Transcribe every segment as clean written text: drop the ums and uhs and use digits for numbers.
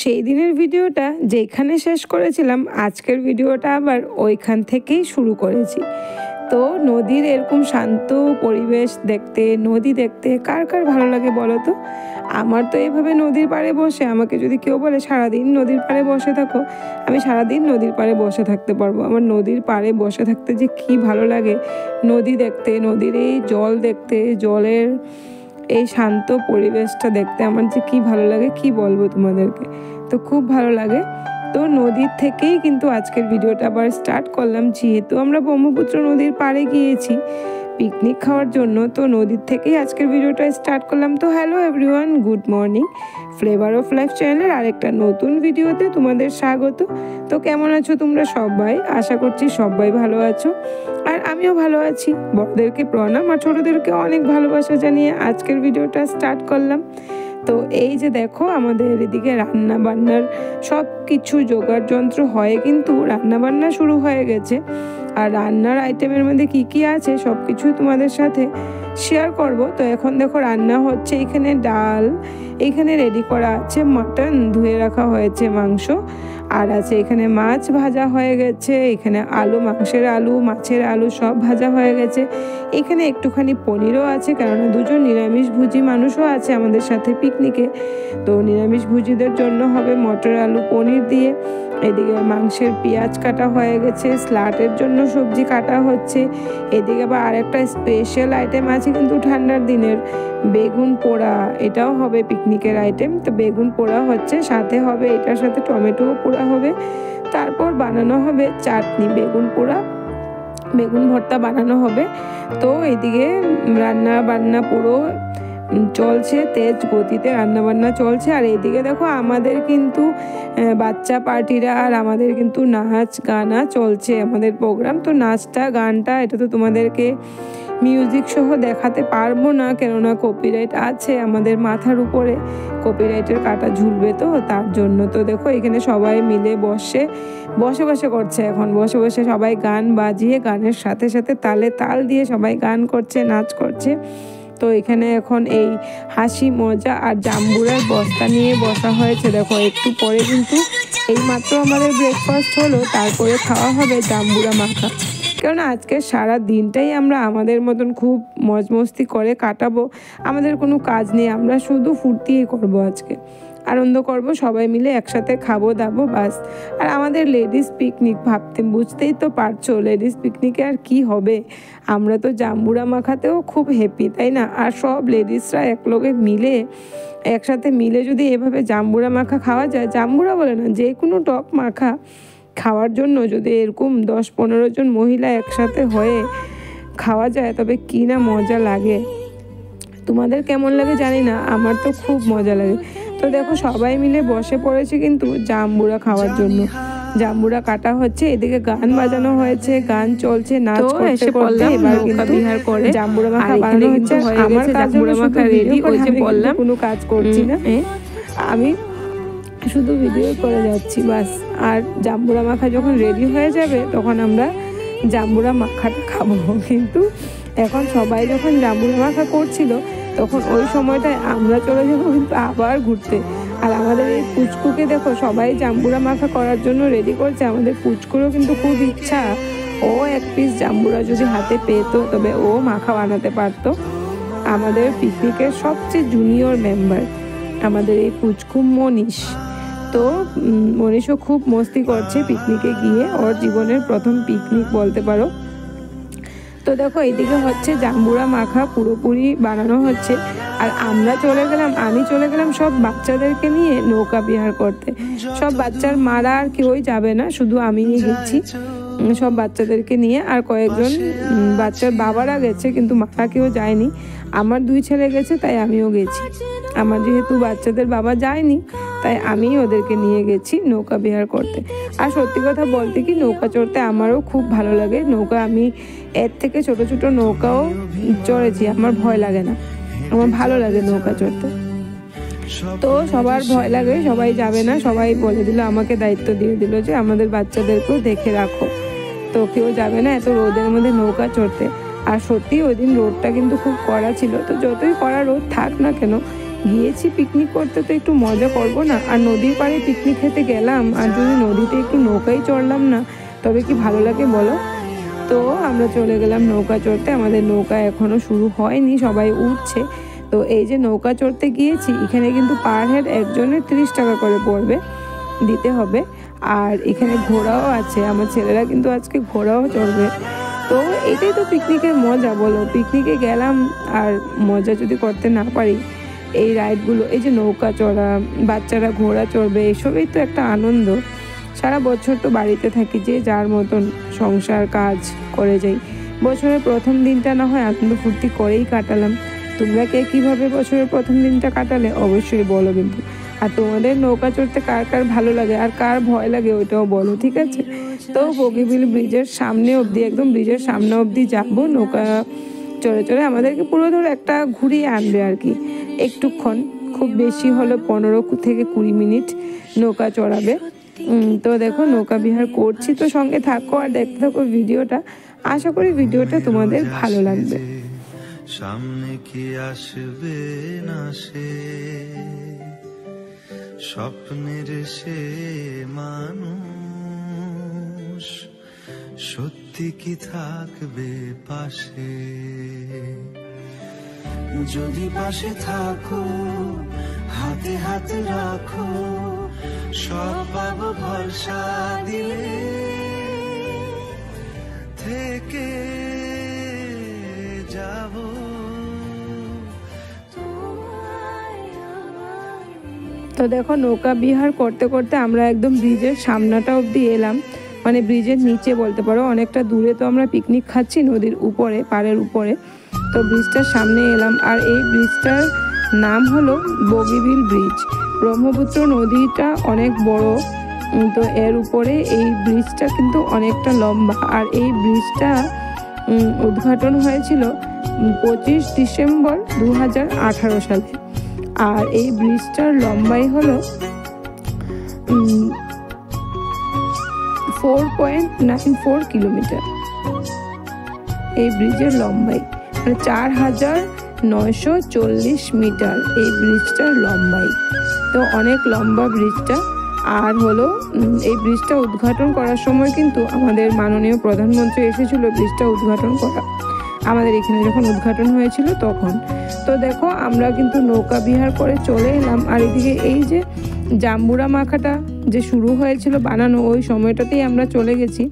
সেই দিনের ভিডিওটা যেখানে শেষ করেছিলাম আজকের ভিডিওটা আবার ওইখান থেকেই শুরু করেছি। তো নদীর এরকম শান্ত পরিবেশ দেখতে, নদী দেখতে কার কার ভালো লাগে বলো তো? আমার তো এইভাবে নদীর পাড়ে বসে, আমাকে যদি কেউ বলে সারাদিন নদীর পাড়ে বসে থাকো, আমি সারাদিন নদীর পাড়ে বসে থাকতে পারবো। আমার নদীর পাড়ে বসে থাকতে যে কি ভালো লাগে, নদী দেখতে, নদীর এই জল দেখতে, জলের এই শান্ত পরিবেশটা দেখতে আমার যে কি ভালো লাগে কি বলবো তোমাদেরকে। তো খুব ভালো লাগে। তো নদীর থেকেই কিন্তু আজকের ভিডিওটা আবার স্টার্ট করলাম, যেহেতু আমরা ব্রহ্মপুত্র নদীর পাড়ে গিয়েছি পিকনিক খাওয়ার জন্য। তো নদীর থেকেই আজকের ভিডিওটা স্টার্ট করলাম। তো hello everyone, good morning. Flavour of life চ্যানেলের আরেকটা নতুন ভিডিওতে তোমাদের স্বাগত। তো কেমন আছো তোমরা সবাই? আশা করছি সবাই ভালো আছো, আর আমিও ভালো আছি। বড়দেরকে প্রণাম আর ছোটদেরকে অনেক ভালোবাসা জানিয়ে আজকের ভিডিওটা স্টার্ট করলাম। তো এই যে দেখো, আমাদের এদিকে রান্না বান্নার সব কিছু জোগাড় যন্ত্র হয়ে কিন্তু রান্না বান্না শুরু হয়ে গেছে। আর রান্নার আইটেমের মধ্যে কি কি আছে সব কিছুই তোমাদের সাথে শেয়ার করব। তো এখন দেখো রান্না হচ্ছে, এখানে ডাল, এখানে রেডি করা আছে মাটন, ধুয়ে রাখা হয়েছে মাংস, আর আছে এখানে মাছ ভাজা হয়ে গেছে, এখানে আলু, মাংসের আলু, মাছের আলু সব ভাজা হয়ে গেছে। এখানে একটুখানি পনিরও আছে, কেননা দুজন নিরামিষভোজী মানুষও আছে আমাদের সাথে পিকনিকে। তো নিরামিষভোজীদের জন্য হবে মটর আলু পনির দিয়ে। এদিকে মাংসের পেঁয়াজ কাটা হয়ে গেছে, স্লাটের জন্য সবজি কাটা হচ্ছে। এদিকে আবার আরেকটা স্পেশাল আইটেম আছে কিন্তু ঠান্ডার দিনের, বেগুন পোড়া, এটাও হবে পিকনিকের আইটেম। তো বেগুন পোড়া হচ্ছে, সাথে হবে এটার সাথে টমেটোও পোড়া হবে। তারপর বানানো হবে চাটনি, বেগুন পোড়া, বেগুন ভর্তা বানানো হবে। তো এদিকে রান্না বান্না পুরো চলছে, তেজ গতিতে রান্না বান্না চলছে। আর এদিকে দেখো আমাদের কিন্তু বাচ্চা পার্টিরা আর আমাদের কিন্তু নাচ গানা চলছে, আমাদের প্রোগ্রাম। তো নাচটা গানটা এটা তো তোমাদেরকে মিউজিক সহ দেখাতে পারবো না, কেননা কপিরাইট আছে আমাদের মাথার উপরে, কপিরাইটের কাটা ঝুলবে, তো তার জন্য। তো দেখো এখানে সবাই মিলে বসে বসে করছে, এখন বসে বসে সবাই গান বাজিয়ে, গানের সাথে সাথে তালে তাল দিয়ে সবাই গান করছে, নাচ করছে। তো এখানে এখন এই হাসি মজা আর জাম্বুরার বস্তা নিয়ে বসা হয়েছে। দেখো একটু পরে কিন্তু এইমাত্র আমাদের ব্রেকফাস্ট হলো, তারপরে খাওয়া হবে জাম্বুরা মাখা। কেননা আজকে সারা দিনটাই আমরা আমাদের মতন খুব মজ মস্তি করে কাটাবো, আমাদের কোনো কাজ নেই, আমরা শুধু ফুর্তিই করবো, আজকে আনন্দ করব, সবাই মিলে একসাথে খাবো দাবো বাস। আর আমাদের লেডিস পিকনিক, বুঝতেই তো পারছো লেডিস পিকনিকে আর কি হবে, আমরা তো জাম্বুরা মাখাতেও খুব হ্যাপি, তাই না? আর সব লেডিসরা একলগে মিলে একসাথে মিলে যদি এভাবে জাম্বুরা মাখা খাওয়া যায়, জাম্বুরা বলে না, যে কোনো টক মাখা খাওয়ার জন্য যদি এরকম 10-15 জন মহিলা একসাথে হয়ে খাওয়া যায়, তবে কি না মজা লাগে। তোমাদের কেমন লাগে জানি না, আমার তো খুব মজা লাগে। তো দেখো সবাই মিলে বসে পড়েছে কিন্তু জাম্বুরা খাওয়ার জন্য, জাম্বুরা কাটা হচ্ছে, এদিকে গান বাজানো হয়েছে, গান চলছে, নাচ করতে করতে এবার কিন্তু বিহার করে জাম্বুরা মাখা বানানো হচ্ছে। আমার জাম্বুরা মাখা রেডি, ওই যে বললাম কোনো কাজ করছি না, আমি শুধু ভিডিও করে যাচ্ছি বাস। আর জাম্বুরা মাখা যখন রেডি হয়ে যাবে তখন আমরা জাম্বুরা মাখাটা খাবো। কিন্তু এখন সবাই যখন জাম্বুরা মাখা করছিল তখন ওই সময়টায় আমরা চলে যাবো কিন্তু আবার ঘুরতে। আর আমাদের এই পুচকুকে দেখো সবাই জাম্বুরা মাখা করার জন্য রেডি করছে। আমাদের পুচকুরও কিন্তু খুব ইচ্ছা, ও এক পিস জাম্বুরা যদি হাতে পেতো তবে ও মাখা বানাতে পারতো। আমাদের পিকনিকের সবচেয়ে জুনিয়র মেম্বার আমাদের এই পুচকু মনীষ। তো মনীষও খুব মস্তি করছে পিকনিকে গিয়ে, ওর জীবনের প্রথম পিকনিক বলতে পারো। তো দেখো এইদিকে হচ্ছে জাম্বুরা মাখা পুরোপুরি বানানো হচ্ছে। আর আমি চলে গেলাম সব বাচ্চাদেরকে নিয়ে নৌকা বিহার করতে। সব বাচ্চার মারা আর কেউই যাবে না, শুধু আমিই গেছি সব বাচ্চাদেরকে নিয়ে। আর কয়েকজন বাচ্চার বাবারা গেছে কিন্তু মারা কেউ যায়নি। আমার 2 ছেলে গেছে তাই আমিও গেছি। আমার যেহেতু বাচ্চাদের বাবা যায়নি তাই আমি ওদেরকে নিয়ে গেছি নৌকা বিহার করতে। আর সত্যি কথা বলতে কি, নৌকা চড়তে আমারও খুব ভালো লাগে। নৌকা আমি এর থেকে ছোট ছোট নৌকাও চড়েছি, আমার ভয় লাগে না, আমার ভালো লাগে নৌকা চড়তে। তো সবার ভয় লাগে, সবাই যাবে না, সবাই বলে দিল, আমাকে দায়িত্ব দিয়ে দিল যে আমাদের বাচ্চাদেরকেও দেখে রাখো। তো কেউ যাবে না এত রোদের মধ্যে নৌকা চড়তে। আর সত্যি ওই দিন রোদটা কিন্তু খুব কড়া ছিল। তো যতই কড়া রোদ থাক না কেন, গিয়েছি পিকনিক করতে, তো একটু মজা করব না? আর নদীর পাড়ে পিকনিক খেতে গেলাম আর যদি নদীতে একটু নৌকায় চড়লাম না, তবে কি ভালো লাগে বলো? তো আমরা চলে গেলাম নৌকা চড়তে। আমাদের নৌকা এখনও শুরু হয়নি, সবাই উঠছে। তো এই যে নৌকা চড়তে গিয়েছি, এখানে কিন্তু পার হেড একজনের 30 টাকা করে পড়বে, দিতে হবে। আর এখানে ঘোড়াও আছে, আমার ছেলেরা কিন্তু আজকে ঘোড়াও চড়বে। তো এটাই তো পিকনিকের মজা, বলো? পিকনিকে গেলাম আর মজা যদি করতে না পারি, এই রাইডগুলো, এই যে নৌকা চড়া, বাচ্চারা ঘোড়া চড়বে, এসবই তো একটা আনন্দ। সারা বছর তো বাড়িতে থাকি, যে যার মতন সংসার কাজ করে যাই। বছরের প্রথম দিনটা না হয় আনন্দ ফুর্তি করেই কাটালাম। তোমরা কে কীভাবে বছরের প্রথম দিনটা কাটালে অবশ্যই বলো কিন্তু। আর তোমাদের নৌকা চড়তে কার কার ভালো লাগে আর কার ভয় লাগে ওইটাও বলো, ঠিক আছে? তো বগিবিল ব্রিজের সামনে অবধি, একদম ব্রিজের সামনে অবধি যাবো নৌকা চড়ে চড়ে। আমাদেরকে পুরো ধরো একটা ঘুরিয়ে আনবে আর কি, একটুক্ষণ, খুব বেশি হলো 15 থেকে 20 মিনিট নৌকা চড়াবে। তো দেখো নৌকা বিহার করছি, তো সঙ্গে থাকো আর দেখতে থাকো ভিডিওটা। আশা করি ভিডিওটা তোমাদের ভালো লাগবে। সামনে কি আসবে না সে স্বপ্নের সে মানুষ, সত্যি কি থাকবে পাশে? যদি পাশে থাকো, হাতে হাত রাখো, সব পাবো ভরসা দিলে, থেকে যাব। তো দেখো নৌকা বিহার করতে করতে আমরা একদম ব্রিজের সামনাটা অবধি এলাম, মানে ব্রিজের নিচে বলতে পারো, অনেকটা দূরে। তো আমরা পিকনিক খাচ্ছি নদীর উপরে, পাড়ের উপরে। তো ব্রিজটার সামনে এলাম, আর এই ব্রিজটার নাম হলো বগিবিল ব্রিজ। ব্রহ্মপুত্র নদীটা অনেক বড়, তো এর উপরে এই ব্রিজটা কিন্তু অনেকটা লম্বা। আর এই ব্রিজটা উদ্ঘাটন হয়েছিল 25 ডিসেম্বর 2018 সালে। আর এই ব্রিজটার লম্বাই হলো 4.94 কিলোমিটার। এই ব্রিজের লম্বাই মানে 4940 মিটার এই ব্রিজটার লম্বাই। তো অনেক লম্বা ব্রিজটা। আর হলো এই ব্রিজটা উদ্ঘাটন করার সময় কিন্তু আমাদের মাননীয় প্রধানমন্ত্রী এসেছিল ব্রিজটা উদ্ঘাটন করা, আমাদের এখানে যখন উদ্ঘাটন হয়েছিল তখন। তো দেখো আমরা কিন্তু নৌকা বিহার করে চলে এলাম। আর এদিকে এই যে জাম্বুরা মাখাটা যে শুরু হয়েছিল বানানো, ওই সময়টাতেই আমরা চলে গেছি।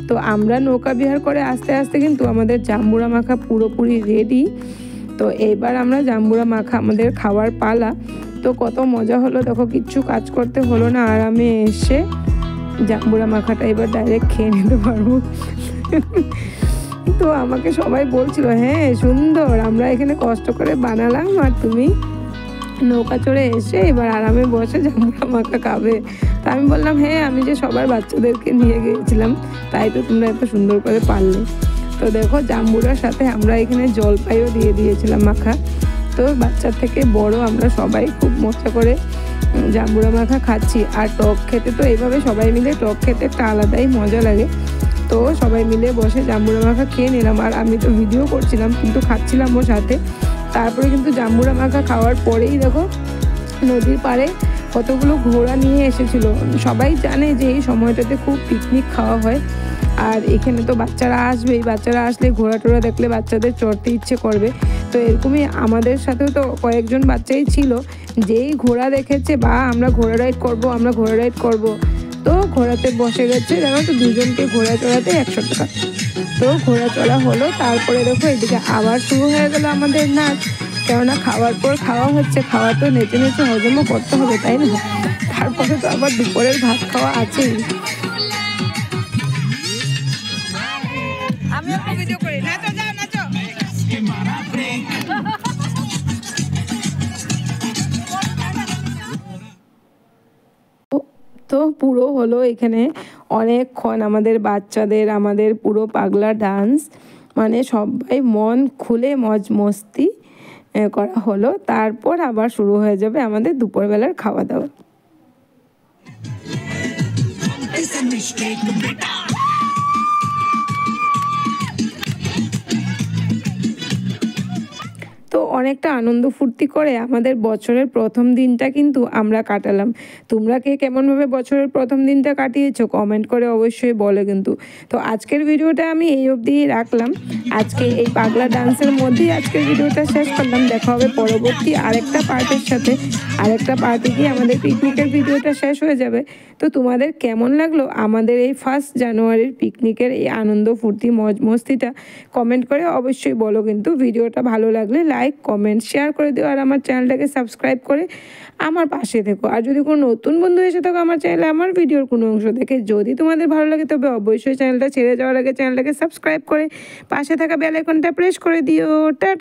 তো আমরা নৌকা বিহার করে আস্তে আস্তে কিন্তু আমাদের জাম্বুরা মাখা পুরোপুরি রেডি। তো এবার আমরা জাম্বুরা মাখা, আমাদের খাওয়ার পালা। তো কত মজা হলো দেখো, কিচ্ছু কাজ করতে হলো না, আরামে এসে জাম্বুরা মাখাটা এবার ডাইরেক্ট খেয়ে নিতে পারবো। তো আমাকে সবাই বলছিল, হ্যাঁ সুন্দর, আমরা এখানে কষ্ট করে বানালাম আর তুমি নৌকা চড়ে এসে এবার আরামে বসে জাম্বুরা মাখা খাবে। তা আমি বললাম, হ্যাঁ আমি যে সবার বাচ্চাদেরকে নিয়ে গিয়েছিলাম, তাই তো তোমরা এত সুন্দর করে পারলে। তো দেখো জাম্বুরার সাথে আমরা এখানে জলপাইও দিয়ে দিয়েছিলাম মাখা। তো বাচ্চা থেকে বড় আমরা সবাই খুব মজা করে জাম্বুরা মাখা খাচ্ছি। আর টক খেতে তো এইভাবে সবাই মিলে টক খেতে একটা আলাদাই মজা লাগে। তো সবাই মিলে বসে জাম্বুরা মাখা খেয়ে নিলাম। আর আমি তো ভিডিও করছিলাম কিন্তু খাচ্ছিলাম ওর সাথে। তারপরে কিন্তু জাম্বুরা মাখা খাওয়ার পরেই দেখো নদীর পাড়ে কতগুলো ঘোড়া নিয়ে এসেছিলো। সবাই জানে যে এই সময়টাতে খুব পিকনিক খাওয়া হয়। আর এখানে তো বাচ্চারা আসবেই, বাচ্চারা আসলে ঘোড়া টোড়া দেখলে বাচ্চাদের চড়তে ইচ্ছে করবে। তো এরকমই আমাদের সাথেও তো কয়েকজন বাচ্চাই ছিল, যেই ঘোড়া দেখেছে বা আমরা ঘোড়া রাইড করবো, আমরা ঘোড়া রাইড করবো, তো ঘোড়াতে বসে গেছে। দেখো তো দুজনকে ঘোড়া চড়াতে 100 টাকা। তো ঘোড়া চড়া হলো। তারপরে দেখো এদিকে আবার শুরু হয়ে গেল আমাদের নাচ, কেননা খাওয়ার পর খাওয়া হচ্ছে, খাওয়া তো নেচে নেচে হজমও করতে হবে, তাই না? তারপরে তো আবার দুপুরের ভাত খাওয়া আছেই। তো পুরো হলো এখানে অনেকক্ষণ আমাদের বাচ্চাদের, আমাদের পুরো পাগলা ডান্স, মানে সবাই মন খুলে মজ মস্তি করা হলো। তারপর আবার শুরু হয়ে যাবে আমাদের দুপুরবেলার খাওয়া দাওয়া। তো অনেকটা আনন্দ ফুর্তি করে আমাদের বছরের প্রথম দিনটা কিন্তু আমরা কাটালাম। তোমরা কে কেমনভাবে বছরের প্রথম দিনটা কাটিয়েছো কমেন্ট করে অবশ্যই বলো কিন্তু। তো আজকের ভিডিওটা আমি এই অবধিই রাখলাম। আজকে এই পাগলা ডান্সের মধ্যেই আজকের ভিডিওটা শেষ করলাম। দেখা হবে পরবর্তী আরেকটা পার্টের সাথে। আরেকটা পার্টে গিয়ে আমাদের পিকনিকের ভিডিওটা শেষ হয়ে যাবে। তো তোমাদের কেমন লাগলো আমাদের এই 1 জানুয়ারির পিকনিকের এই আনন্দ ফুর্তি মজ মস্তিটা কমেন্ট করে অবশ্যই বলো কিন্তু। ভিডিওটা ভালো লাগলে লাইক কমেন্ট শেয়ার করে দিও, আর আমার চ্যানেলটাকে সাবস্ক্রাইব করে আমার পাশে থেকো। আর যদি কোনো নতুন বন্ধু এসে থাকো আমার চ্যানেলে আমার ভিডিওর কোনো অংশ দেখে যদি তোমাদের ভালো লাগে তবে অবশ্যই চ্যানেলটা ছেড়ে যাওয়ার আগে চ্যানেলটাকে সাবস্ক্রাইব করে পাশে থাকা বেল আইকনটা প্রেস করে দিও। টাটা।